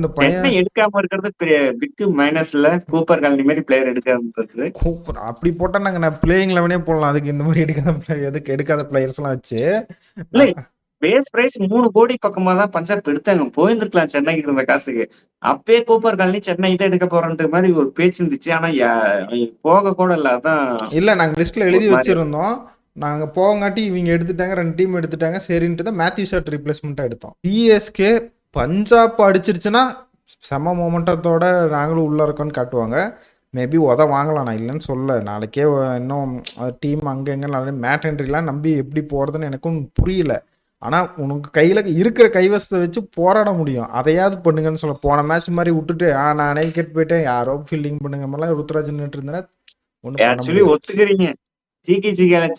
இந்த சென்னை பையன் எடுக்காம இருக்கிறது பெரிய பிக் மைனஸ்ல. கூப்பர் காலனி மாதிரி பிளேயர் எடுக்காம இருக்குது. கூப்பர் அப்படி போட்டா நான் பிளேயிங் லெவனே போடலாம். அதுக்கு இந்த மாதிரி எதுக்கு எடுக்காத பிளேயர்ஸ் எல்லாம் வச்சு இல்ல பேஸ் பிரைஸ் 3 கோடி பக்கமா தான் பஞ்சாப் எடுத்தாங்க. போயிருந்துருக்கலாம் சென்னைக்கு இருந்த காசுக்கு. அப்பயே கூப்பர் காலனி சென்னை தான் எடுக்க போறன்ற மாதிரி ஒரு பேச்சு இருந்துச்சு. ஆனா போக கூட இல்ல. அதான் இல்ல நாங்க லிஸ்ட்ல ஒரு எழுதி மாதிரி. வச்சிருந்தோம். நாங்க போகாட்டி இவங்க எடுத்துட்டாங்க, 2 டீம் எடுத்துட்டாங்க. சரின்ட்டு தான் மேத்யூ ஷாட் ரீப்ளேஸ்மெண்ட்டாக எடுத்தோம். சிஎஸ்கே பஞ்சாப் அடிச்சிருச்சுன்னா செம மொமெண்டத்தோட நாங்களும் உள்ள இருக்கோன்னு காட்டுவாங்க. மேபி வாங்கலாம், நான் இல்லைன்னு சொல்ல. நாளைக்கே இன்னும் டீம் அங்கே எங்கே நிறைய மேட் என்ட்ரிலாம் நம்பி எப்படி போகிறதுன்னு எனக்கும் புரியல. ஆனால் உனக்கு கையில் இருக்கிற கைவசத்தை வச்சு போராட முடியும். அதையாவது பண்ணுங்கன்னு சொல்ல. போன மேட்ச் மாதிரி விட்டுட்டு நானே விக்கெட் போயிட்டேன், யாரோ ஃபீல்டிங் பண்ணுங்க மாதிரிலாம் ருத்ராஜ் நின்றுட்டு இருந்தேன்னா ஒன்றும் பண்ண ஆக்சுவலி முடியாது. ஒத்துக்கிறீங்க.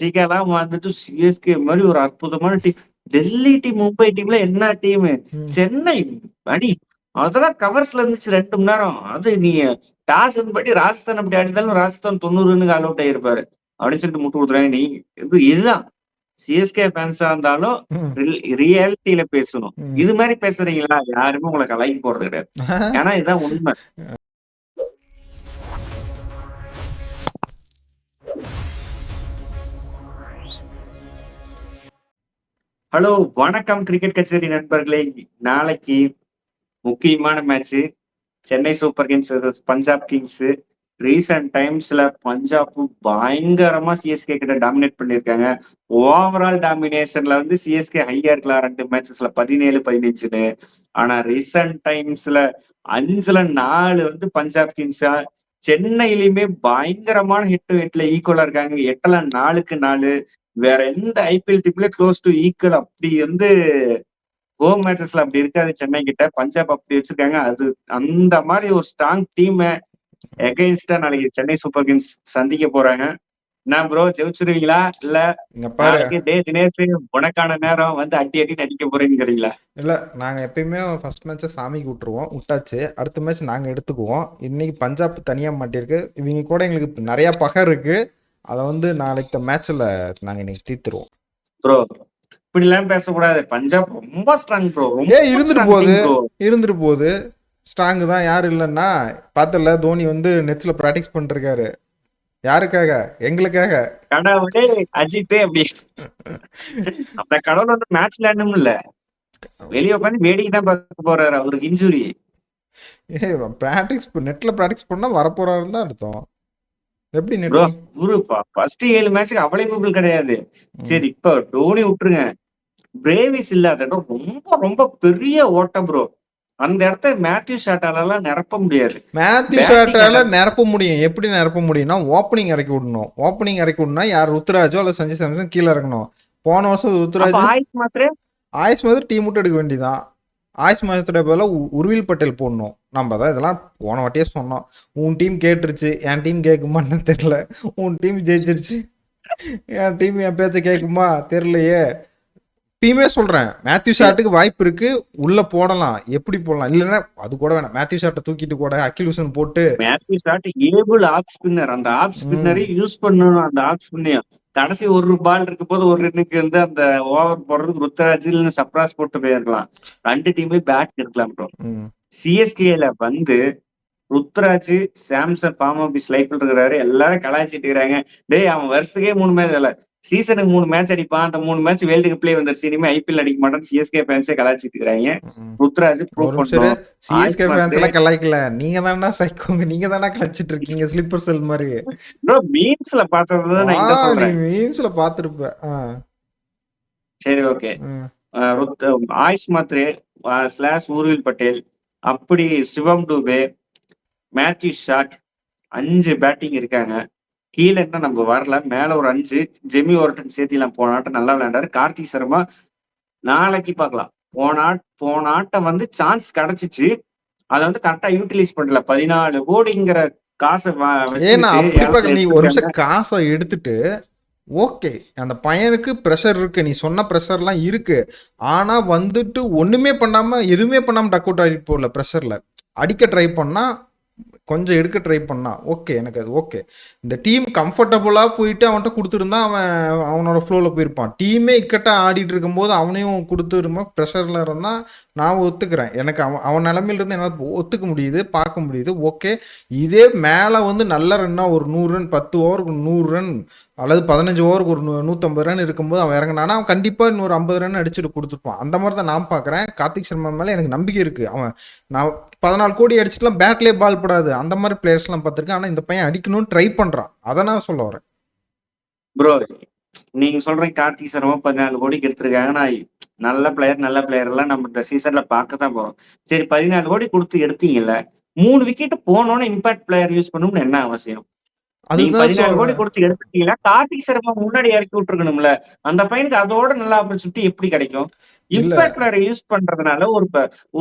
ஜிகேலாம் வந்துட்டு சிஎஸ்கே மாதிரி ஒரு அற்புதமான டீம். டெல்லி டீம், மும்பை டீம்ல என்ன டீம்? சென்னை அடி அதெல்லாம் கவர்ஸ்ல இருந்துச்சு 2 மணி நேரம். அது நீ டாஸ் படி ராஜஸ்தான் அப்படி அடித்தாலும் ராஜஸ்தான் 90 ரன்னுக்கு ஆல் அவுட் ஆயிருப்பாரு அப்படின்னு சொல்லிட்டு முட்டு கொடுத்துறாங்க. நீ இதுதான் சிஎஸ்கே ஃபேன்ஸா இருந்தாலும் ரியாலிட்டியில பேசணும். இது மாதிரி பேசுறீங்களா யாருமே உங்களை கலாய்க்கு போறது கிடையாது. ஏன்னா இதுதான் உண்மை. ஹலோ, வணக்கம் கிரிக்கெட் கச்சேரி நண்பர்களே. நாளைக்கு முக்கியமான match Chennai super kings Punjab kings. Recent டைம்ஸ்ல பஞ்சாப் பயங்கரமா சிஎஸ்கே கிட்ட டாமினேட் பண்ணிருக்காங்க. ஓவரால் டாமினேஷன்ல வந்து சிஎஸ்கே ஹையா இருக்கலாம் 2 மேட்சஸ்ல 17-15. ஆனா ரீசன்ட் டைம்ஸ்ல 5ல 4 வந்து பஞ்சாப் கிங்ஸா. சென்னையிலுமே பயங்கரமான ஹெட் டு ஹெட்ல ஈக்குவலா இருக்காங்க. 8ல 4க்கு 4. வேற எந்த ஐபிஎல் டீம்ல க்ளோஸ் டு ஈக்குவல் அப்படி வந்து ஹோம் மேட்சஸ்ல அப்படி இருக்காது சென்னை கிட்ட. பஞ்சாப் அப்படி வச்சிருக்காங்க. அது அந்த மாதிரி ஒரு ஸ்ட்ராங் டீம் எகைன்ஸ்டா நாளைக்கு சென்னை சூப்பர் கிங்ஸ் சந்திக்க போறாங்க. என்ன ப்ரோ, ஜெயிச்சிருவீங்களா இல்ல நாளைக்கு தினேஷ் உனக்கான நேரம் வந்து அடி அடிக்க போறீங்கிறீங்களா? இல்லை, நாங்கள் எப்பயுமே ஃபர்ஸ்ட் மேட்சை சாமிக்கு விட்டாச்சு. அடுத்த மேட்ச் நாங்கள் எடுத்துக்குவோம். இன்னைக்கு பஞ்சாப் தனியாக மாட்டியிருக்கு. இவங்க கூட எங்களுக்கு நிறைய பகை இருக்கு. அதை வந்து நாளைக்கு மேட்ச்ல நாங்கள் இன்னைக்கு தீர்த்துருவோம். ப்ரோ இப்படி எல்லாம் பேசக்கூடாது. பஞ்சாப் ரொம்ப ஸ்ட்ராங் ப்ரோ. இருந்துட்டு போகுது ஸ்ட்ராங் தான். யாரு இல்லைன்னா பார்த்தல, தோனி வந்து நெட்ஸ்ல பிராக்டிஸ் பண்ணிருக்காரு. யாருக்காக? எங்களுக்காக. கடவுளே அஜித்தே அப்படி அந்த கடவுள் வந்து மேட்ச் விளையாடணும் இல்ல, வெளியே உட்காந்து வேடிக்கை தான் பார்க்க போறாரு. அவருக்கு இன்ஜுரி. நெட்ல பிராக்டிஸ் பண்ணா வரப்போறாருன்னு தான் அர்த்தம். எப்படி ப்ரோ ஒரு ஃபர்ஸ்ட் 7 மேட்சுக்கு அவைலபிள் கிடையாது. சரி, இப்ப டோனி விட்டுருங்க. பிரேவிஸ் இல்லாத ரொம்ப ரொம்ப பெரிய ஓட்டம் ப்ரோ. அந்த இடத்த மேத்யூ ஷாட்டால நிரப்ப முடியாது. மேத்யூ ஷாட்டால நிரப்ப முடியும். எப்படி நிரப்ப முடியும்னா ஓப்பனிங் இறக்கி விடணும். ஓப்பனிங் இறக்கி விடணும்னா யார், ருத்ராஜோ அல்ல சஞ்சய் சாம்சன் கீழே இறக்கணும். போன வருஷம் ருத்ராஜ் ஆயுஷ் மாதிரி டீம் விட்டு எடுக்க வேண்டியதான். ஆயுஷ் மாத்திர போல உருவில் பட்டேல் போடணும். நம்ம தான் இதெல்லாம் போன வாட்டியே சொன்னோம். உன் டீம் கேட்டுருச்சு, என் டீம் கேட்குமான்னு தெரியல. உன் டீம் ஜெயிச்சிருச்சு, என் டீம் என் பேச்ச கேட்குமா தெரியலையே. இப்பயுமே சொல்றேன், மேத்யூ ஷாட்டுக்கு வாய்ப்பு இருக்கு, உள்ள போடலாம். எப்படி போடலாம்? இல்லைன்னா அது கூட வேணாம், மேத்யூ ஷாட்டை தூக்கிட்டு கூட அக்கிலூசன் போட்டு. Matthew Short able off spinner. அந்த ஆஃப் ஸ்பின்னரை யூஸ் பண்ணணும். அந்த ஆஃப் ஸ்பின்னையும் கடைசி ஒரு பால் இருக்கு போது ஒரு ரன்னுக்கு வந்து அந்த ஓவர் போடுறதுக்கு ருத்ராஜ் இல்லைன்னு சப்ராஸ் போட்டு போயிருக்கலாம். 2 டீமே பேட் எடுக்கலாம் ப்ரோ. சிஎஸ்கேல வந்து ருத்ராஜ், சாம்சன் ஃபார்ம் ஆஃப் லைஃப்ல இருக்கிறாரு. எல்லாரும் கலாய்ச்சிட்டு இருக்கிறாங்க. டேய் அவன் வருஷத்துக்கே 3 மேட்ச் இல்ல, சீசனுக்கு 3 மேட்ச் அடிப்பான். அந்த 3 மேட்ச் வேர்ல்டு கப்லயே வந்துருச்சு. இனிமே ஐபிஎல் அடிக்க மாட்டான்னு சிஎஸ்கே ஃபேன்ஸே கலாய்ச்சிட்டு இருக்காங்க. ருத்ராஜ் ப்ரூவ் பண்ணோம். சிஎஸ்கே ஃபேன்ஸ் எல்லாம் கலாய்க்கல, நீங்க தானா சைக்கோங்க, நீங்க தானா கலாய்ச்சிட்டு இருக்கீங்க ஸ்லிப்பர் செல் மாதிரி. ப்ரோ மீம்ஸ்ல பார்த்தது நான் இத சொல்றேன். மீம்ஸ்ல பாத்துருப்ப. சரி, ஓகே. ஆயுஷ் மாத்ரே / ஊர்வில் பட்டேல், அப்படி சிவம் டூபே, மேத்யூ ஷாட் 5 பேட்டிங் இருக்காங்க. கீழே என்ன நம்ம வரல, மேல ஒரு 5. ஜெமி ஓர்டன் சேர்த்திலாம் போன ஆட்டம் நல்லா விளையாண்டாரு. கார்த்திக் சர்மா நாளைக்கு பார்க்கலாம். போன ஆட்டம் வந்து சான்ஸ் கிடைச்சிச்சு, அதை வந்து கரெக்டா யூட்டிலைஸ் பண்ணல. 14 கோடிங்கிற காசை நீ ஒரு நிமிஷம் காசை எடுத்துட்டு, ஓகே அந்த பையனுக்கு ப்ரெஷர் இருக்கு, நீ சொன்ன ப்ரெஷர்லாம் இருக்கு. ஆனா வந்துட்டு ஒண்ணுமே பண்ணாம எதுவுமே பண்ணாம டக் அவுட் ஆகிட்டு போகல. ப்ரெஷர்ல அடிக்க ட்ரை பண்ணா கொஞ்சம் எடுக்க ட்ரை பண்ணா ஓகே, எனக்கு அது ஓகே. இந்த டீம் கம்ஃபர்டபுளா போயிட்டு அவன்கிட்ட கொடுத்துருந்தா அவன் அவனோட ஃப்ளோவில் போயிருப்பான். டீமே இக்கட்டா ஆடிட்டு இருக்கும்போது அவனையும் கொடுத்துருமா ப்ரெஷரில் இருந்தால் நான் ஒத்துக்கிறேன். எனக்கு அவன் நிலமையிலிருந்து என்னால் ஒத்துக்க முடியுது, பார்க்க முடியுது. ஓகே, இதே மேலே வந்து நல்ல ரன்னா ஒரு 100 ரன், 10 ஓவருக்கு 100 ரன் அல்லது 15 ஓவருக்கு ஒரு 150 ரன் இருக்கும்போது அவன் இறங்கினானா அவன் கண்டிப்பாக இன்னொரு 50 ரன் அடிச்சுட்டு கொடுத்துருப்பான். அந்த மாதிரி தான் நான் பார்க்குறேன். கார்த்திக் சர்மா மேலே எனக்கு நம்பிக்கை இருக்குது. அவன் நான் 14 கோடி அடிச்சுட்டுலாம் பேட்லேயே பால் படாது அந்த மாதிரி பிளேயர்ஸ்லாம் பார்த்துருக்கேன். ஆனால் இந்த பையன் அடிக்கணும்னு ட்ரை பண்ணுறான். அதை நான் சொல்ல வரேன். ப்ரோ நீங்க சொல்றீங்க கார்த்திக் சர்மா 14 கோடிக்கு எடுத்திருக்காங்க. நான் நல்ல பிளேயர் எல்லாம் நம்ம இந்த சீசன்ல பார்க்க தான் போறோம். சரி 14 கோடி கொடுத்து எடுத்தீங்கல்ல, 3 விக்கெட் போனோன்னு இம்பாக்ட் பிளேயர் யூஸ் பண்ணணும்னு என்ன அவசியம்? நீங்க 14 கோடி கொடுத்து எடுத்துட்டீங்கன்னா கார்த்திக் சர்மா முன்னாடி இறக்கி விட்டுருக்கணும்ல. அந்த பையனுக்கு அதோட நல்ல ஆப்பர்ச்சுனிட்டி எப்படி கிடைக்கும்? இம்பாக்ட் பிளேயரை யூஸ் பண்றதுனால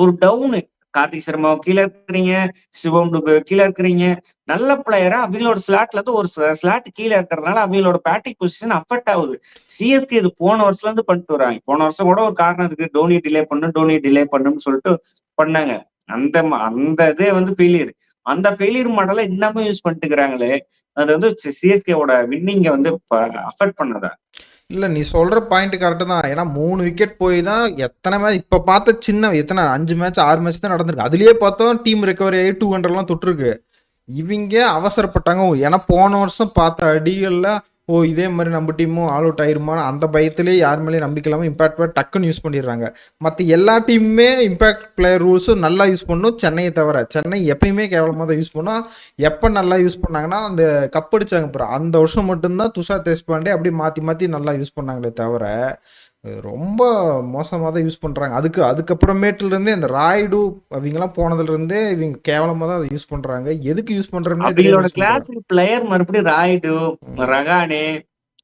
ஒரு டவுனு. கார்த்திக் சர்மா கீழே இருக்கிறீங்க, சிவம் டுபே கீழே இருக்கிறீங்க. நல்ல பிளேயரா அவங்களோட ஸ்லாட்ல இருந்து ஒரு ஸ்லாட் கீழே இருக்கிறதுனால அவங்களோட பேட்டிங் பொசிஷன் அஃபெக்ட் ஆகுது. சிஎஸ்கே இது போன வருஷத்துல இருந்து பண்ணிட்டு வராங்க. போன வருஷம் கூட ஒரு காரணம் இருக்கு, டோனி டிலே பண்ணுன்னு சொல்லிட்டு பண்ணாங்க. அந்த இதே வந்து ஃபெயிலியர். அந்த ஃபெயிலியர் மாடலை இன்னமும் யூஸ் பண்ணிட்டு இருக்கிறாங்களே, அது வந்து சிஎஸ்கேவோட வின்னிங்க வந்து அஃபெக்ட் பண்ணதா? இல்லை, நீ சொல்கிற பாயிண்ட் கரெக்டு தான். ஏன்னா 3 விக்கெட் போய் தான் எத்தனை மேட்ச் இப்போ பார்த்த சின்ன எத்தனை 5 மேட்ச் 6 மேட்ச் தான் நடந்திருக்கு. அதுலேயே பார்த்தோம் டீம் ரெக்கவரி ஆகி 200லாம் தொட்டிருக்கு. இவங்க அவசரப்பட்டாங்க. ஏன்னா போன வருஷம் பார்த்த அடிகளில் இதே மாதிரி நம்ம டீமும் ஆல் அவுட் ஆயிருமான்னு அந்த பயத்திலே யார் மேலேயும் நம்பிக்கை இல்லாமல் இம்பாக்ட் பிளேயர் டக்குன்னு யூஸ் பண்ணிடுறாங்க. மற்ற எல்லா டீமுமே இம்பாக்ட் பிளேயர் ரூல்ஸும் நல்லா யூஸ் பண்ணணும். சென்னையை தவிர சென்னை எப்பயுமே கேவலமாக தான் யூஸ் பண்ணோம். எப்போ நல்லா யூஸ் பண்ணாங்கன்னா அந்த கப் அடிச்சாங்க அப்புறம் அந்த வருஷம் மட்டும்தான் துஷார் தேஷ்பாண்டே அப்படியே மாற்றி நல்லா யூஸ் பண்ணாங்களே தவிர ரொம்ப மோசமாக தான் யூஸ் பண்ணுறாங்க. அதுக்கப்புறமேட்டுலேருந்தே இந்த ராய்டு அவங்கெல்லாம் போனதுலேருந்தே இவங்க கேவலமாக தான் அதை யூஸ் பண்ணுறாங்க. எதுக்கு யூஸ் பண்ணுறாங்க கிளாஸ் பிளேயர் மறுபடியும் ராய்டு, ரகானே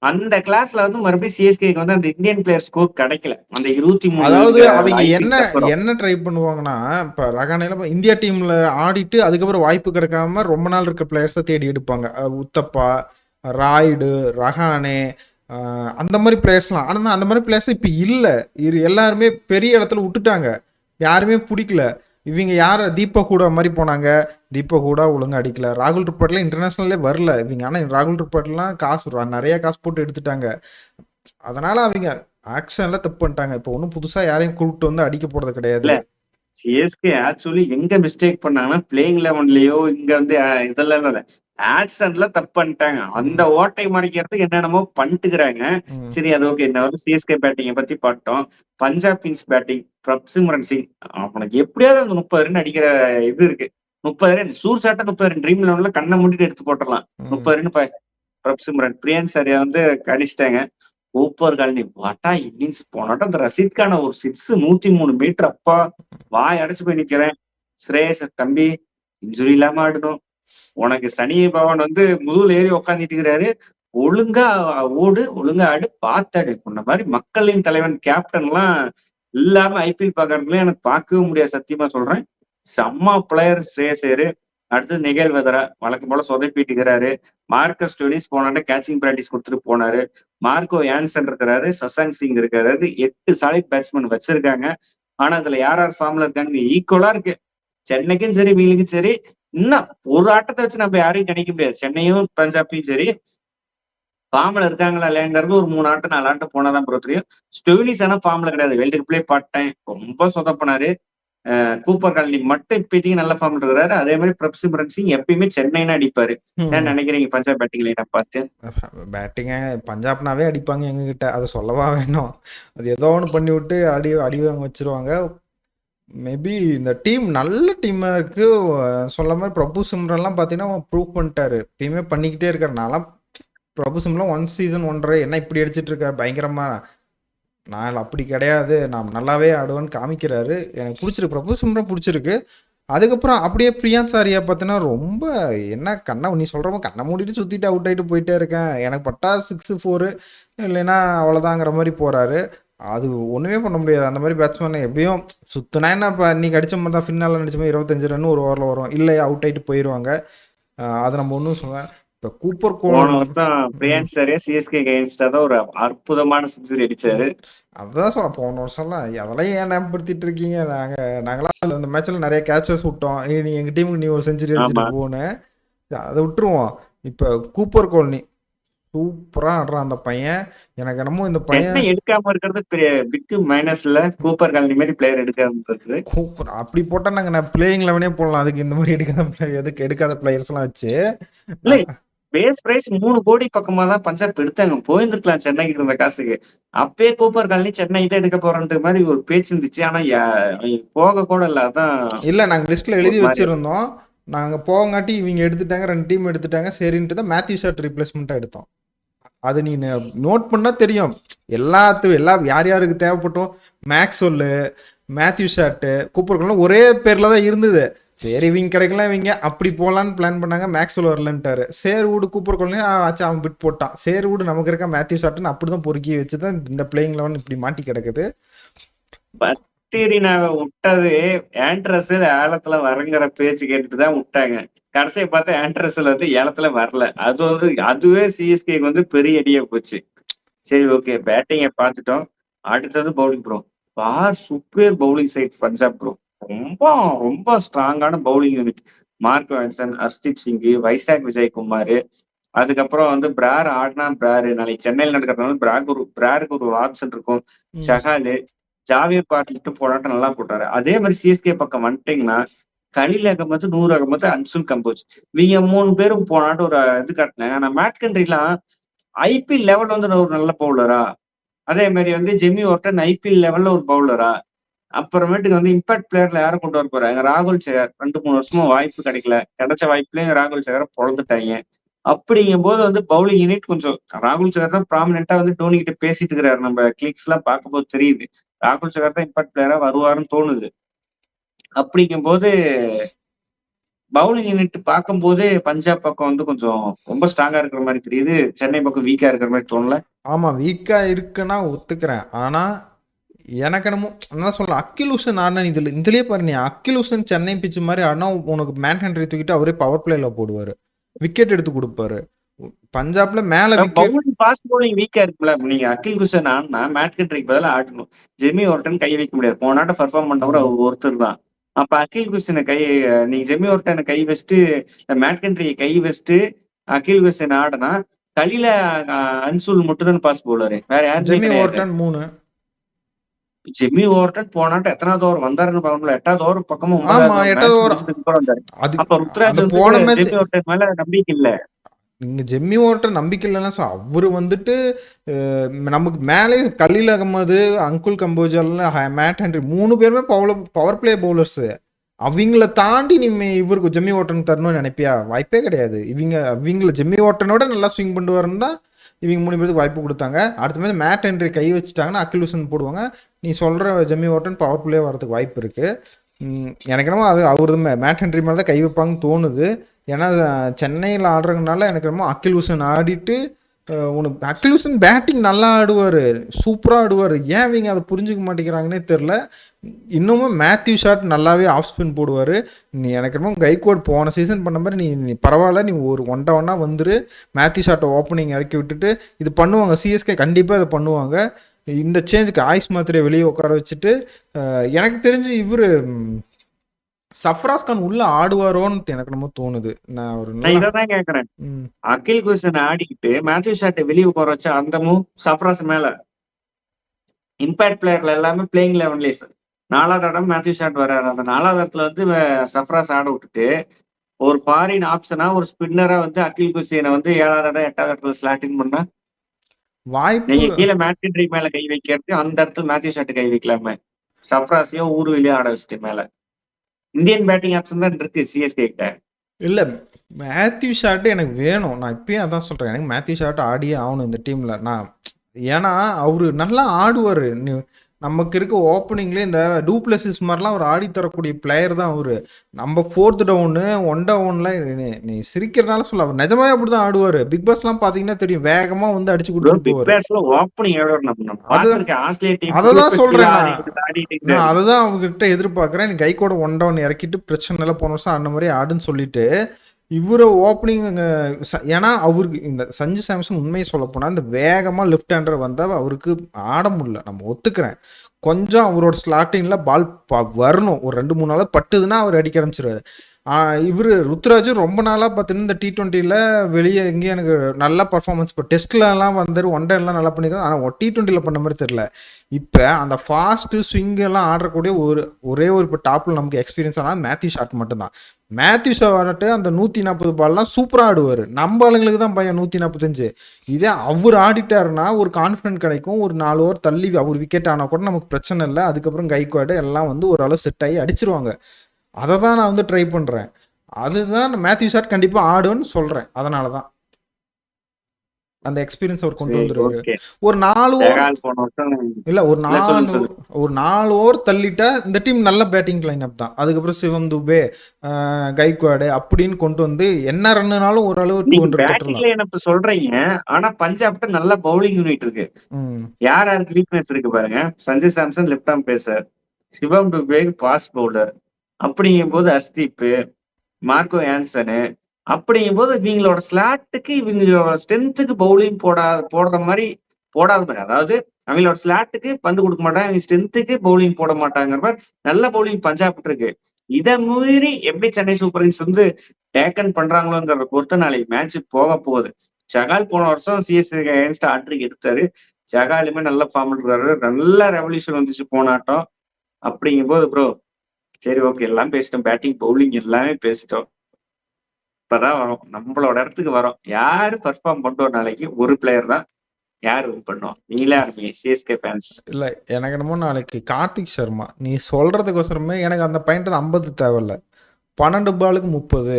அந்த கிளாஸ்ல வந்து மறுபடியும் சிஎஸ்கேக்கு வந்து அந்த இந்தியன் பிளேயர் ஸ்கோர் கிடைக்கல. அந்த 23 அதாவது அவங்க என்ன ட்ரை பண்ணுவாங்கன்னா, இப்போ ரகானேல இந்தியா டீம்ல ஆடிட்டு அதுக்கப்புறம் வாய்ப்பு கிடைக்காம ரொம்ப நாள் இருக்க பிளேயர்ஸை தேடி எடுப்பாங்க. உத்தப்பா, ராய்டு, ரஹானே அந்த மாதிரி பிளேயர்ஸ்லாம். ஆனால் அந்த மாதிரி பிளேயர்ஸ் இப்போ இல்லை. எல்லாருமே பெரிய இடத்துல விட்டுட்டாங்க. யாருமே பிடிக்கல. இவங்க யார் தீபக் ஹூடா மாதிரி போனாங்க. தீபக் ஹூடா ஒழுங்காக அடிக்கல. ராகுல் ட்ரிபாட்லாம் இன்டர்நேஷ்னல்லே வரல இவங்க. ஆனால் ராகுல் ட்ரிபாட்லாம் நிறைய காசு போட்டு எடுத்துட்டாங்க. அதனால அவங்க ஆக்ஷன்ல தப்பு பண்ணிட்டாங்க. இப்போ ஒன்றும் புதுசாக யாரையும் கூப்பிட்டு வந்து அடிக்க போறது கிடையாது. சிஎஸ்கே ஆக்சுவலி எங்க மிஸ்டேக் பண்ணாங்கன்னா பிளேயிங் லெவன்லயோ இங்க வந்து இதெல்லாம் இல்லை, ஆக்ஷன்ல தப்பு பண்ணிட்டாங்க. அந்த ஓட்டை மறைக்கிறதுக்கு என்னென்னமோ பண்ணிட்டுக்கிறாங்க. சரி அது ஓகே. இந்த வந்து சிஎஸ்கே பேட்டிங்கை பத்தி பார்த்தோம். பஞ்சாப் கிங்ஸ் பேட்டிங், பிரப்சிம்ரன் சிங் அவனுக்கு எப்படியாவது அந்த 30 ரன் அடிக்கிற இது இருக்கு. 30 ரன் சூர் சாட்டா 30 ரன் ட்ரீம் லெவன்ல கண்ணை மூடிட்டு எடுத்து போட்டுடலாம். 30 ரன் பிரப்சிம்ரன். பிரியன் சரியா வந்து கடிச்சிட்டாங்க. சூப்பர் காலனி வாட்டா இன்னிங்ஸ் போனாட்டம். அந்த ரஷீத் கான ஒரு 6 103 மீட்டர். அப்பா வாய் அடைச்சு போய் நிக்கிறேன். ஸ்ரேயஸ் தம்பி இன்ஜுரி இல்லாம ஆடணும். உனக்கு சனி பவன் வந்து முதுகுல ஏறி உக்காந்துட்டு இருக்கிறாரு. ஒழுங்கா ஓடு, ஒழுங்கா ஆடு, பார்த்தாடு. உன்ன மாதிரி மக்களின் தலைவன் கேப்டன் எல்லாம் இல்லாம ஐபிஎல் பாக்குறதுல எனக்கு பார்க்கவே முடியாது. சத்தியமா சொல்றேன். செம்ம பிளேயர் ஸ்ரேயஸ் ஐயர். அடுத்து நிகழ் வெதரா வழக்கம் போல சொதப்பிட்டு இருக்கிறாரு. மார்க்கஸ் ஸ்டோனிஸ் போனாட்ட கேச்சிங் பிராக்டிஸ் கொடுத்துட்டு போனாரு. மார்க்கோ யான்சன் இருக்கிறாரு, சசாங் சிங் இருக்காரு. 8 சாலிட் பேட்ஸ்மேன் வச்சிருக்காங்க. ஆனா அதுல யார் ஃபார்ம்ல இருக்காங்க ஈக்குவலா இருக்கு. சென்னைக்கும் சரி வீலுக்கும் சரி. இன்னும் ஒரு ஆட்டத்தை வச்சு நம்ம யாரையும் கணிக்க முடியாது. சென்னையும் பஞ்சாபையும் சரி ஃபார்ம்ல இருக்காங்களா இல்லையாங்கிறது ஒரு 3 ஆட்டம் 4 ஆட்டம் போனாதான் ப்ரோ தெரியும். ஸ்டோனிஸ் ஆனா ஃபார்ம்ல கிடையாது. வேர்ல்டு பிளே பார்த்தேன், ரொம்ப சொதப்பினாரு. கூப்பர் காலனி மட்டும் இப்போதைக்கு நல்ல ஃபார்ம் இருக்கிறாரு. அதே மாதிரி பிரப்சிம்ரன் சிங் எப்பயுமே சென்னைன்னு அடிப்பாரு. என்ன நினைக்கிறீங்க பஞ்சாப் பேட்டிங் லைனை பார்த்து? பேட்டிங்க பஞ்சாப்னாவே அடிப்பாங்க எங்ககிட்ட, அதை சொல்லவா வேணும். அது ஏதோ ஒன்று பண்ணி விட்டு அடி வாங்க வச்சிருவாங்க. மேபி இந்த டீம் நல்ல டீமா இருக்கு. சொல்ல மாதிரி பிரபு சிம்ரன்லாம் பார்த்தீங்கன்னா ப்ரூவ் பண்ணிட்டாரு. டீமே பண்ணிக்கிட்டே இருக்காருனால பிரபு சிம்ரன் 1 சீசன் 1.5 என்ன இப்படி அடிச்சிட்டு இருக்காரு பயங்கரமா. நான் அப்படி கிடையாது, நான் நல்லாவே ஆடுவேன்னு காமிக்கிறாரு. எனக்கு பிடிச்சிருக்கு, பிரபு சிம்ரன் பிடிச்சிருக்கு. அதுக்கப்புறம் அப்படியே பிரியான் சாரியா பார்த்தீங்கன்னா ரொம்ப என்ன நீ சொல்கிறப்ப கண்ணை மூடிட்டு சுற்றிட்டு அவுட் ஆகிட்டு போயிட்டே இருக்கேன். எனக்கு பட்டா 6 4 இல்லைன்னா அவ்வளோதாங்கிற மாதிரி போகிறாரு. அது ஒன்றுமே பண்ண முடியாது. அந்த மாதிரி பேட்ஸ்மேன் எப்படியும் சுத்தினா என்ன, இப்போ இன்னைக்கு அடித்த மாதிரி தான் ஃபின்னால நடிச்ச மாதிரி 25 ரன் ஒரு ஓவரில் வரும். இல்லை அவுட் ஆகிட்டு போயிடுவாங்க. அதை நம்ம ஒன்றும் சொல்ல. இப்ப கூப்பர் போன கோல் வருஷம் பிரியான்ஸ் சாரே சிஎஸ்கே அகைன்ஸ்டா தான் ஒரு அற்புதமான செஞ்சுரி அடிச்சாரு. அதான் சொல்ல போன வருஷம்லாம் அதெல்லாம் ஏன் ஞாபகப்படுத்திட்டு இருக்கீங்க? நாங்களாம் அந்த மேட்ச்ல நிறைய கேட்சஸ் விட்டோம். நீ எங்க டீமுக்கு நீ ஒரு செஞ்சுரி அடிச்சுட்டு ஆமா. போன, அதை விட்டுருவோம். இப்ப கூப்பர் கோல்னி சூப்பரா ஆடுறான் அந்த பையன். எனக்கு என்னமோ இந்த சென்னை பையன் எடுக்காம இருக்கிறது பெரிய பிக் மைனஸ்ல கூப்பர் காலனி மாதிரி பிளேயர் எடுக்காம இருக்குது. கூப்பர் அப்படி போட்டா நான் பிளேயிங் லெவனே போடலாம். அதுக்கு இந்த மாதிரி எடுக்காத பிளேயர்ஸ் எல்லாம் வச்சு இல்ல பேஸ் பிரைஸ் 3 கோடி பக்கமா தான் பஞ்சாப் எடுத்தாங்க. போயிருந்துருக்கலாம் சென்னைக்கு இருந்த காசுக்கு. அப்பயே கூப்பர் காலனி சென்னை தான் எடுக்க போறன்ற மாதிரி ஒரு பேச்சு இருந்துச்சு. ஆனா போக கூட இல்ல. அதான் இல்ல நாங்க லிஸ்ட்ல எழுதி ஒரு மாதிரி வச்சிருந்தோம். நாங்க போகங்காட்டி இவங்க எடுத்துட்டாங்க, 2 டீம் எடுத்துட்டாங்க. சரின்ட்டு தான் மேத்யூ ஷாட் ரீப்ளேஸ்மெண்ட்டா எடுத்தோம். அது நீ நோட் பண்ணா தெரியும். யார் யாருக்கு தேவைப்பட்டோம், மேக்ஸ்வெல், மேத்யூ ஷாட்டு, கூப்பர் கோல்னி ஒரே பேர்ல தான் இருந்தது. சரி இவங்க கிடைக்கலாம், இவங்க அப்படி போகலான்னு பிளான் பண்ணாங்க. மேக்ஸ்வெல் வரலன்ட்டாரு. சரி வீடு கூப்பர் கோல்னி ஆச்சு, அவன் பிட் போட்டான். சரி வீடு நமக்கு இருக்க மேத்யூ ஷாட்டுன்னு அப்படிதான் பொறுக்கி வச்சுதான் இந்த பிளேயிங் லெவன் இப்படி மாட்டி கிடக்குது. பத்திரினாவை விட்டது ஆண்ட்ரஸில் ஏலத்துல வரங்கிற பேச்சு கேட்டுட்டு தான் விட்டாங்க. கடைசியை பார்த்தா ஆண்ட்ரஸில் வந்து ஏலத்துல வரல. அது வந்து அதுவே சிஎஸ்கேக்கு வந்து பெரிய அடியா போச்சு. சரி ஓகே, பேட்டிங்கை பார்த்துட்டோம். அடுத்தது bowling bro. Super bowling side Punjab bro. ரொம்ப ரொம்ப ஸ்ட்ராங்கான bowling unit. Marco Jansen, Harshdeep Singh, Vyshak Vijaykumar, அதுக்கப்புறம் வந்து பிரார் ஆடினா பிராரு. நாளைக்கு சென்னையில் நடக்கிறதுனால பிராருக்கு ஒரு ஆப்ஷன் இருக்கும். சஹாலு, ஜாவியர் பார்த்துட்டு போராட்டம் நல்லா போட்டாரு. அதே மாதிரி சிஎஸ்கே பக்கம் வந்துட்டீங்கன்னா கலீல் அகமது, நூர் அகமது, அன்சுல் கம்போஜ், இவங்க 3 பேரும் போனாட்டு ஒரு இது காட்டினாங்க. ஆனா மேட் கண்ட்ரிலாம் ஐபிஎல் லெவல் வந்து ஒரு நல்ல பவுலரா, அதே மாதிரி வந்து ஜெமி ஓர்டன் ஐபிஎல் லெவல்ல ஒரு பவுலரா, அப்புறமேட்டுக்கு வந்து இம்பாக்ட் பிளேயர்ல யாரும் கொண்டு வர போறாங்க? ராகுல் சேகர் 2-3 வருஷமா வாய்ப்பு கிடைக்கல. கிடைச்ச வாய்ப்புலயும் ராகுல் சேகரை பொழந்துட்டாங்க. அப்படிங்கும் போது வந்து பவுலிங் யூனிட் கொஞ்சம் ராகுல் சேகர் தான் ப்ராமினென்ட்டா வந்து டோனி கிட்ட பேசிட்டு இருக்கிறாரு. நம்ம கிளிக்ஸ் எல்லாம் பார்க்கும்போது தெரியுது. ராகுல் சேகர் தான் இம்பாக்ட் பிளேயரா வருவாருன்னு தோணுது. அப்படிங்கும்போது பவுலிங் யூனிட் பார்க்கும்போது பஞ்சாப் பக்கம் வந்து கொஞ்சம் ரொம்ப ஸ்ட்ராங்கா இருக்கிற மாதிரி தெரியுது. சென்னை பக்கம் வீக்கா இருக்கிற மாதிரி தோணல. ஆமா வீக்கா இருக்குன்னா ஒத்துக்கிறேன். ஆனா எனக்கு என்னமோ என்ன சொல்ல, அக்கில் ஹுசன் ஆடினா இதுலயே பாரு, நீ அக்கில் ஹுசன் சென்னை பிச்சு மாதிரி ஆடினா உனக்கு மேட் ஹென்ரி தூக்கிட்டு அவரே பவர் பிளேல போடுவாரு, விக்கெட் எடுத்து கொடுப்பாரு. பஞ்சாப்ல மேல ஃபாஸ்ட் பவுலிங் வீக்கா இருக்குல்ல. நீங்க அகில் ஹுசன் ஆடினா மேட் ஹென்ரிக்கு பதிலா ஆடணும். ஜெமி ஓர்டன் கை வைக்க முடியாது. போனாட்ட பர்ஃபார்ம் பண்ணவர் ஒருத்தர் தான். அப்ப அகில் ஹுசனை நீங்க ஜெமி ஓர்டனை கை வச்சுட்டு மேட் ஹென்ரியை கை வச்சுட்டு அகில் ஹுசன் ஆடினா கலில அன்சுல் மட்டும் தான் பாஸ் போலாரு. வேற யாருமே ஜெமி ஓர்டன் 3. ஜெமி ஓர்டன் போனாட்ட எத்தனாவது ஓவர் வந்தாருன்னு பார்க்கல. 8வது ஓவர் பக்கமா வந்தாரு. அப்ப ருத்ராஜ் வந்து ஜெமி ஓர்டன் மேல நம்பிக்கை இல்ல. நீங்க ஜெம்மி ஓர்டன் நம்பிக்கை இல்லைன்னா அவரு வந்துட்டு நமக்கு மேலே கலீல் அகமது, அங்குல் கம்போஜ், மேட் ஹென்ரி 3 பேருமே பவர் பிளே பவுலர்ஸ். அவங்கள தாண்டி நீ இவருக்கு ஜெம்மி ஓர்டன் தரணும்னு நினைப்பியா? வாய்ப்பே கிடையாது. அவங்கள ஜெம்மி ஓர்டனோட நல்லா ஸ்விங் பண்ணிட்டு வரணும் தான் இவங்க 3 பேருக்கு வாய்ப்பு கொடுத்தாங்க. அடுத்த மாதிரி மேட் ஹென்ரி கை வச்சுட்டாங்கன்னா அகில் ஹுசன் போடுவாங்க. நீ சொல்ற ஜெம்மி ஓர்டன் பவர் பிளே வரதுக்கு வாய்ப்பு இருக்கு. எனக்கு என்னமோ அது அவரு மேட் ஹென்ரி மேலே தான் கை வைப்பாங்கன்னு தோணுது. ஏன்னா சென்னையில் ஆடுறதுனால எனக்கு என்னமோ அகில் ஹுசன் ஆடிட்டு உனக்கு அகில் ஹுசன் பேட்டிங் நல்லா ஆடுவார், சூப்பராக ஆடுவார். ஏன் இவங்க அதை புரிஞ்சுக்க மாட்டேங்கிறாங்கன்னே தெரில. இன்னமும் மேத்யூ ஷாட் நல்லாவே ஆஃப் ஸ்பின் போடுவார். நீ எனக்கு என்னமோ கைகோட் போன சீசன் பண்ண மாதிரி நீ பரவாயில்ல, நீ ஒரு ஒன்றா வந்துரு, மேத்யூ ஷாட்டை ஓப்பனிங் இறக்கி விட்டுட்டு இது பண்ணுவாங்க. சிஎஸ்கே கண்டிப்பாக இதை பண்ணுவாங்க. இந்த சேஞ்சுக்கு ஆயுஷ் மாத்திரையை வெளியே உட்கார வச்சுட்டு எனக்கு தெரிஞ்சு இவர் சஃப்ராஸ் கான் உள்ள ஆடுவாரோன்னு எனக்கு நம்ம தோணுது. நான் இதான் கேக்குறேன். அகில் ஹுசன் ஆடிக்கிட்டு மேத்யூ ஷாட்டை வெளியே உட்கார வச்சா அந்தமும் சஃப்ராஸ் மேல இம்பாக்ட் பிளேயர்ல எல்லாமே பிளேயிங் லெவன்லேஸ் 4வது இடம் மேத்யூ ஷாட் வர்றாரு. அந்த 4வது இடத்துல வந்து சஃப்ராஸ் ஆட விட்டுட்டு ஒரு ஃபாரின் ஆப்ஷனா ஒரு ஸ்பின்னரா வந்து அகில் ஹுசேனை வந்து 7வது இடம் 8வது இடத்துல ஸ்லாட்டின் பண்ணா வாய்ப்பு. நீங்க கீழே மேட் ஹென்ரி மேல கை வைக்கிறது அந்த இடத்துல மேத்யூ ஷாட் கை வைக்கலாமே. சஃப்ராஸையோ ஊர்வெளியோ ஆட வச்சுட்டு மேல இந்தியன் பேட்டிங் ஆப்ஷன் தான் இருக்கு சிஎஸ்கே கிட்ட. இல்ல மேத்யூ ஷாட் எனக்கு வேணும். நான் இப்பயும் அதான் சொல்றேன், எனக்கு மேத்யூ ஷாட் ஆடியே ஆகணும் இந்த டீம்ல. ஏன்னா அவரு நல்லா ஆடுவாரு. நமக்கு இருக்க ஓப்பனிங்லேயே இந்த டூப்ளசிஸ் மாதிரிலாம் அவர் ஆடி தரக்கூடிய பிளேயர் தான் அவரு. நம்ம 4th டவுனு 1 டவுன்ல நீ சிரிக்கிறதுனால சொல்ல, அவர் நிஜமாவே அப்படிதான் ஆடுவாரு. பிக் பாஸ் எல்லாம் பாத்தீங்கன்னா தெரியும், வேகமா வந்து அடிச்சு கொடுத்துட்டு போவாரு. அததான் சொல்றேன், நான் அததான் அவங்க கிட்ட எதிர்பார்க்கறேன். நீ கைகோட 1 டவுன் இறக்கிட்டு பிரச்சனை இல்லை, போன வருஷம் அந்த மாதிரி ஆடுன்னு சொல்லிட்டு இவரு ஓப்பனிங் ஏன்னா அவருக்கு இந்த சஞ்சு சாம்சன் உண்மையை சொல்ல போனா இந்த வேகமா லெஃப்ட் ஹேண்டர் வந்தா அவருக்கு ஆட முடியல, நம்ம ஒத்துக்கிறேன். கொஞ்சம் அவரோட ஸ்லாட்டிங்ல பால் வரணும், ஒரு 2-3 நாளாக பட்டுதுன்னா அவர் அடிக்க ஆரம்பிச்சிருவாரு. இவர் ருத்ராஜ் ரொம்ப நாளாக பார்த்தீங்கன்னா இந்த T20ல வெளியே எங்கேயும் எனக்கு நல்லா பர்ஃபார்மன்ஸ், இப்போ டெஸ்ட்லலாம் வந்து ஒன் டேலாம் நல்லா பண்ணியிருக்காங்க, ஆனால் T20ல பண்ண மாதிரி தெரியல. இப்போ அந்த ஃபாஸ்ட்டு ஸ்விங் எல்லாம் ஆடக்கூடிய ஒரே ஒரு இப்போ டாப்பில் நமக்கு எக்ஸ்பீரியன்ஸ் ஆனால் மேத்யூ ஷாட் மட்டும்தான். மேத்யூ ஷாட் அந்த 140 பால்லாம் சூப்பராக ஆடுவார். நம்ம ஆளுங்களுக்கு தான் பையன் 145. இதே அவர் ஆடிட்டாருன்னா ஒரு கான்ஃபிடென்ட் கிடைக்கும். ஒரு 4 ஓவர் தள்ளி அவர் விக்கெட் ஆனால் கூட நமக்கு பிரச்சனை இல்லை. அதுக்கப்புறம் கைக்வாடு எல்லாம் வந்து ஓரளவு செட் ஆகி அடிச்சிருவாங்க. அதை தான் நான் வந்து ட்ரை பண்ணுறேன். அதுதான் மேத்யூ ஷாட் கண்டிப்பாக ஆடுன்னு சொல்கிறேன். அதனால தான் அந்த எக்ஸ்பீரியன்ஸ் அவர் கொண்டு வந்துருவாரு. ஒரு 4 இல்ல ஒரு 4 ஓவர் தள்ளிட்டா இந்த டீம் நல்ல பேட்டிங் லைனப் தான். அதுக்கப்புறம் சிவம் துபே, கைக்வாடு அப்படின்னு கொண்டு வந்து என்ன ரன்னுனாலும் ஓரளவு 200 சொல்றீங்க. ஆனா பஞ்சாப்ட நல்ல பவுலிங் யூனிட் இருக்கு. யார் யாருக்கு வீக்னஸ் இருக்கு பாருங்க. Sanjay Samson left arm pacer, Shivam Dube fast bowler, அப்படிங்கும் போது ஹர்ஷ்தீப், மார்க்கோ ஆன்சனு, அப்படிங்கும் போது இவங்களோட ஸ்லாட்டுக்கு இவங்களோட ஸ்ட்ரென்த்துக்கு பவுலிங் போடாத மாதிரி, அதாவது அவங்களோட ஸ்லாட்டுக்கு பந்து கொடுக்க மாட்டாங்க, அவங்க ஸ்ட்ரென்த்துக்கு பவுலிங் போட மாட்டாங்கிற மாதிரி நல்ல பவுலிங் பஞ்சாப் இருக்கு. இதை மீறி எப்படி சென்னை சூப்பர் கிங்ஸ் வந்து டேக்கன் பண்றாங்களோங்கிறத பொறுத்த நாளைக்கு மேட்ச் போக போகுது. சகால் போன வருஷம் சிஎஸ்கே அகைன்ஸ்ட் ஹாட்ரிக் எடுத்தாரு. சகாலுமே நல்ல ஃபார்ம் இருக்காரு, நல்ல ரெவல்யூஷன் வந்துச்சு போனாட்டம். அப்படிங்கும் போது ப்ரோ சரி ஓகே எல்லாம் பேசிட்டோம், பேட்டிங் பவுலிங் எல்லாமே பேசிட்டோம். இப்பதான் வரும், நம்மளோட இடத்துக்கு வரும். யாரு பர்ஃபார்ம் பண்ணுவோம் நாளைக்கு? ஒரு பிளேயர் தான். யார் வின் பண்ணுவோம்? நீங்களே ஆரம்பிங்க, சிஎஸ்கே ஃபேன்ஸ். இல்ல எனக்கு என்னமோ நாளைக்கு கார்த்திக் சர்மா. நீ சொல்றதுக்கோசரமே எனக்கு அந்த பாயிண்ட் 50 தேவையில்ல, 12 பாலுக்கு 30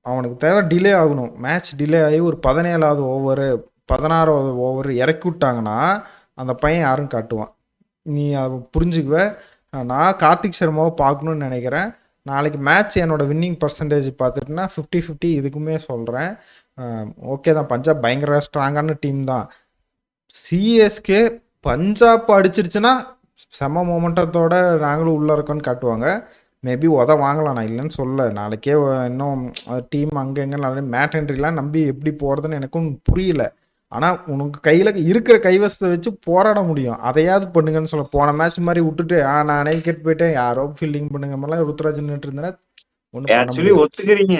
அவனுக்கு தேவை. டிலே ஆகணும், மேட்ச் டிலே ஆகி ஒரு 17வது ஓவரு 16வது ஓவர் இறக்கி விட்டாங்கன்னா அந்த பையன் யாரும் காட்டுவான். நீ அதை புரிஞ்சுக்குவ. நான் கார்த்திக் சர்மாவை பார்க்கணுன்னு நினைக்கிறேன். நாளைக்கு மேட்ச் என்னோட வின்னிங் பர்சன்டேஜ் பார்த்துட்டுனா 50-50 இதுக்குமே சொல்கிறேன். ஓகே தான், பஞ்சாப் பயங்கர ஸ்ட்ராங்கான டீம் தான். சிஎஸ்கே பஞ்சாப் அடிச்சிருச்சுன்னா செம்ம மொமெண்டத்தோட நாங்களும் உள்ளே இருக்கோன்னு காட்டுவாங்க. மேபி வாங்கலாம், நான் இல்லைன்னு சொல்ல. நாளைக்கே இன்னும் டீம் அங்கே எங்கே நிறைய மேட் என்ட்ரிலாம் நம்பி எப்படி போகிறதுன்னு எனக்கும் புரியல. ஆனால் உனக்கு கையில் இருக்கிற கைவசத்தை வச்சு போராட முடியும், அதையாவது பண்ணுங்கன்னு சொல்ல. போன மேட்ச் மாதிரி விட்டுட்டு நானே விக்கெட் போயிட்டேன் யாரோ ஃபீல்டிங் பண்ணுங்க மாதிரிலாம் ருத்ராஜ் நின்றுட்டு இருந்தேன்னா ஆக்சுவலி ஒத்துக்கிறீங்க.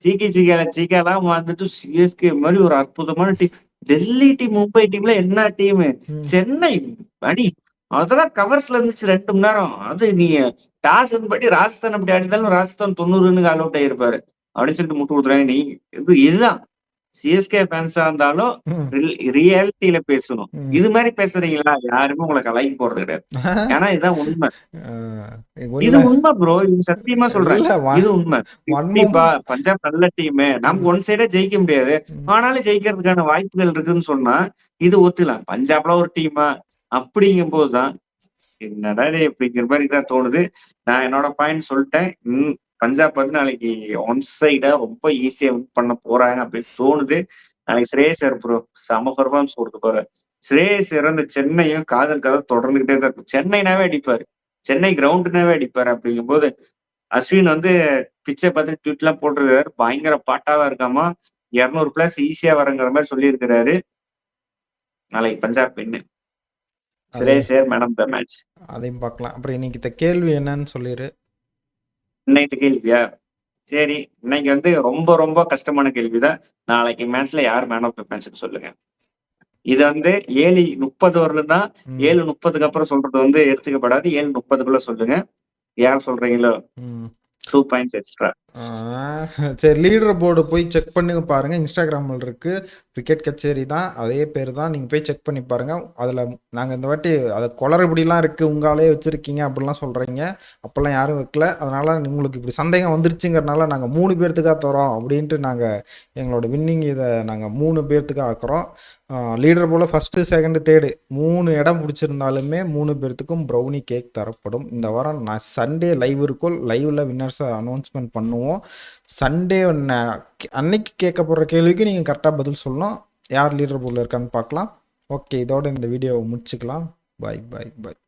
ஜிகேலாம் வந்துட்டு சிஎஸ்கே மாதிரி ஒரு அற்புதமான டீம். டெல்லி டீம், மும்பை டீம்ல என்ன டீம்? சென்னை அடி அதெல்லாம் கவர்ஸ்ல இருந்துச்சு 2 மணி நேரம். அது நீ டாஸ் படி ராஜஸ்தான் அப்படி அடித்தாலும் ராஜஸ்தான் 90 ரன்னுக்கு ஆல் அவுட் ஆயிருப்பாரு அப்படின்னு சொல்லிட்டு முட்டு கொடுத்துறாங்க. நீ இதுதான் சிஎஸ்கே ஃபேன்ஸா இருந்தாலும் ரியாலிட்டியில பேசணும். இது மாதிரி பேசுறீங்களா? யாருமே உங்களை கலாய்க்கு போறது கிடையாது. ஏன்னா இதுதான் உண்மை. இது உண்மை ப்ரோ, இது சத்தியமா சொல்றேன், இது உண்மை. பஞ்சாப் நல்ல டீம், நமக்கு ஒன் சைடா ஜெயிக்க முடியாது, ஆனாலும் ஜெயிக்கிறதுக்கான வாய்ப்புகள் இருக்குன்னு சொன்னா இது ஒத்துக்கலாம். பஞ்சாப்ல ஒரு டீமா அப்படிங்கும் போதுதான் என்னடா அப்படிங்கிற மாதிரி தான் தோணுது. நான் என்னோட பாயிண்ட் சொல்லிட்டேன். பஞ்சாப் வந்து நாளைக்கு ஒன் சைடா ரொம்ப ஈஸியா வின் பண்ண போறாங்க அப்படின்னு தோணுது. நாளைக்கு ஸ்ரேயஸ் ப்ரோ செம பர்ஃபார்மன்ஸ் கொடுக்க போறாரு. ஸ்ரேயஸ் அந்த சென்னையும் காதல் கதை தொடர்ந்துகிட்டே தான் இருக்கும். சென்னைனாவே அடிப்பாரு, சென்னை கிரவுண்டுனாவே அடிப்பாரு. அப்படிங்கும் போது அஸ்வின் வந்து பிச்சை பார்த்து ட்வீட் எல்லாம் போட்டிருக்காரு, பயங்கர பாட்டாவா இருக்காமா, 200+ ஈஸியா வரங்கிற மாதிரி சொல்லி இருக்கிறாரு. நாளைக்கு பஞ்சாப் வின்னு. ஸ்ரேயஸ் மேன் ஆஃப் த மேட்ச். அதையும் பார்க்கலாம். அப்புறம் இன்னைக்கு இந்த கேள்வி என்னன்னு சொல்லிடு. இன்னைக்கு கேள்வியா? சரி, இன்னைக்கு வந்து ரொம்ப ரொம்ப கஷ்டமான கேள்விதான். நாளைக்கு மேட்ச்ல யார் மேன் ஆஃப் த மேட்ச் சொல்லுங்க. இது வந்து 7:30 வரலும் தான். 7:30க்கு அப்புறம் சொல்றது வந்து எடுத்துக்கப்படாது. 7:30க்குள்ள சொல்லுங்க. யார் சொல்றீங்களோ 2 பாயிண்ட்ஸ் எக்ஸ்ட்ரா. சரி, லீடர் போர்டு போய் செக் பண்ணி பாருங்க. இன்ஸ்டாகிராமில் இருக்கு, கிரிக்கெட் கச்சேரி தான், அதே பேர் தான். நீங்கள் போய் செக் பண்ணி பாருங்க. அதில் நாங்கள் இந்த வாட்டி அதை குளறுபடிலாம் இருக்குது, உங்களாலே வச்சுருக்கீங்க அப்படிலாம் சொல்கிறீங்க. அப்போல்லாம் யாரும் வைக்கல. அதனால் உங்களுக்கு இப்படி சந்தேகம் வந்துருச்சுங்கிறனால நாங்கள் 3 பேர்த்துக்காக தரோம் அப்படின்ட்டு நாங்கள் எங்களோட வின்னிங் இதை நாங்கள் 3 பேர்த்துக்காக ஆக்குறோம். லீடர் போல் ஃபஸ்ட்டு செகண்டு தேர்டு 3 இடம் பிடிச்சிருந்தாலுமே 3 பேர்த்துக்கும் ப்ரௌனி கேக் தரப்படும். இந்த வாரம் நான் சண்டே லைவ் இருக்கும், லைவில் வின்னர்ஸை அனௌன்ஸ்மெண்ட் பண்ணுவோம். சண்டே அன்னைக்கு கேட்கப்படுற கேள்விக்கு நீங்கள் கரெக்டாக பதில் சொல்லணும். யார் லீடர் போர்டில் இருக்கான்னு பார்க்கலாம். ஓகே, இதோட இந்த வீடியோவை முடிச்சுக்கலாம். பாய் பாய் பாய்.